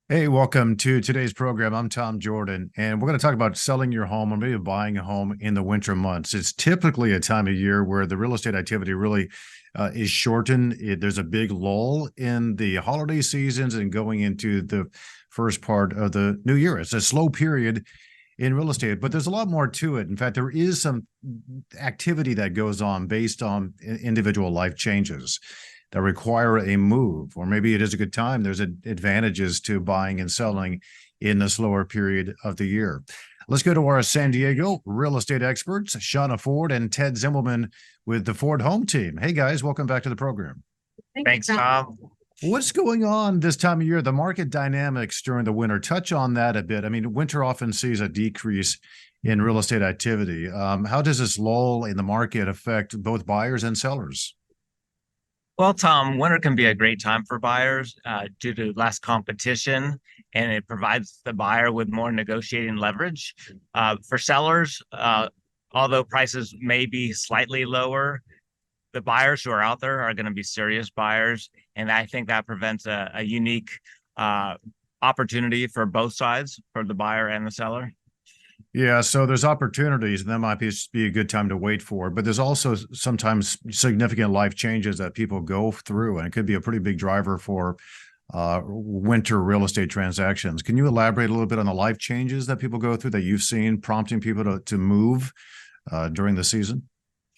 Hey, welcome to today's program. I'm Tom Jordan, and we're going to talk about selling your home or maybe buying a home in the winter months. It's typically a time of year where the real estate activity really is shortened. There's a big lull in the holiday seasons and going into the first part of the new year. It's a slow period in real estate, but there's a lot more to it. In fact, there is some activity that goes on based on individual life changes that require a move, or maybe it is a good time. There's advantages to buying and selling in the slower period of the year. Let's go to our San Diego real estate experts, Shauna Ford and Ted Zimmelman with the Ford Home Team. Hey guys, welcome back to the program. Thanks, Tom. What's going on this time of year? The market dynamics during the winter. Touch on that a bit. I mean, winter often sees a decrease in real estate activity. How does this lull in the market affect both buyers and sellers? Well, Tom, winter can be a great time for buyers due to less competition, and it provides the buyer with more negotiating leverage. For sellers, although prices may be slightly lower, the buyers who are out there are going to be serious buyers, and I think that prevents a unique opportunity for both sides, for the buyer and the seller. Yeah, so there's opportunities, and that might be a good time to wait for. But there's also sometimes significant life changes that people go through, and it could be a pretty big driver for winter real estate transactions. Can you elaborate a little bit on the life changes that people go through that you've seen prompting people to move during the season?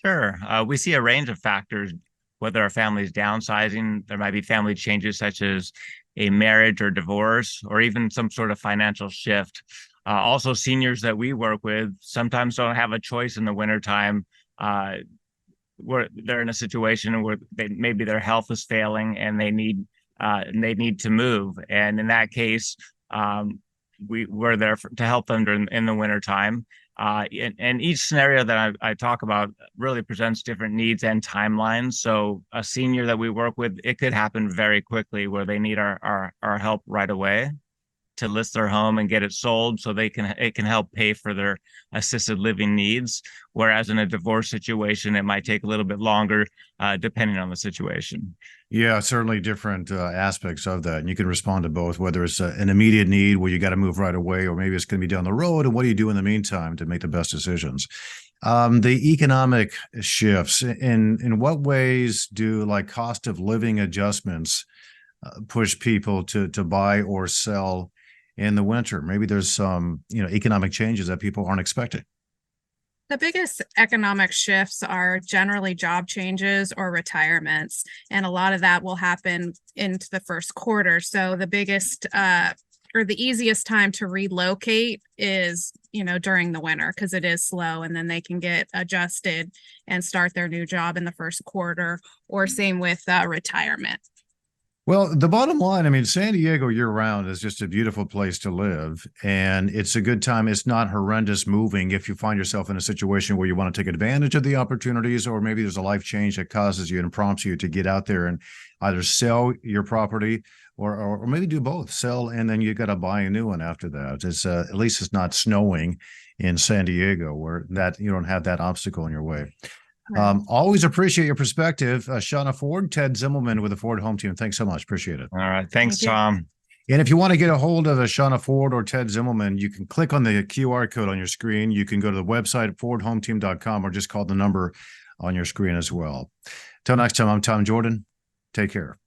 Sure. We see a range of factors, whether a family is downsizing, there might be family changes such as a marriage or divorce, or even some sort of financial shift. Also, seniors that we work with sometimes don't have a choice in the wintertime, where they're in a situation where maybe their health is failing and they need to move. And in that case, we're there to help them in the wintertime. And each scenario that I talk about really presents different needs and timelines. So a senior that we work with, it could happen very quickly where they need our help right away to list their home and get it sold so it can help pay for their assisted living needs. Whereas in a divorce situation, it might take a little bit longer, depending on the situation. Yeah, certainly different aspects of that. And you can respond to both, whether it's an immediate need where you got to move right away, or maybe it's going to be down the road. And what do you do in the meantime to make the best decisions? The economic shifts, in what ways do like cost of living adjustments push people to buy or sell in the winter? Maybe there's some, economic changes that people aren't expecting. The biggest economic shifts are generally job changes or retirements, and a lot of that will happen into the first quarter. So the biggest or the easiest time to relocate is, during the winter because it is slow, and then they can get adjusted and start their new job in the first quarter, or same with retirement. Well, the bottom line, I mean, San Diego year round is just a beautiful place to live, and it's a good time. It's not horrendous moving if you find yourself in a situation where you want to take advantage of the opportunities, or maybe there's a life change that causes you and prompts you to get out there and either sell your property or maybe do both, sell, and then you got to buy a new one after that. It's at least it's not snowing in San Diego where that you don't have that obstacle in your way. Right. Always appreciate your perspective. Shauna Ford, Ted Zimmelman with the Ford Home Team. Thanks so much. Appreciate it. All right. Thanks, Thank you. Tom. And if you want to get a hold of Shauna Ford or Ted Zimmelman, you can click on the QR code on your screen. You can go to the website, fordhometeam.com, or just call the number on your screen as well. Till next time, I'm Tom Jordan. Take care.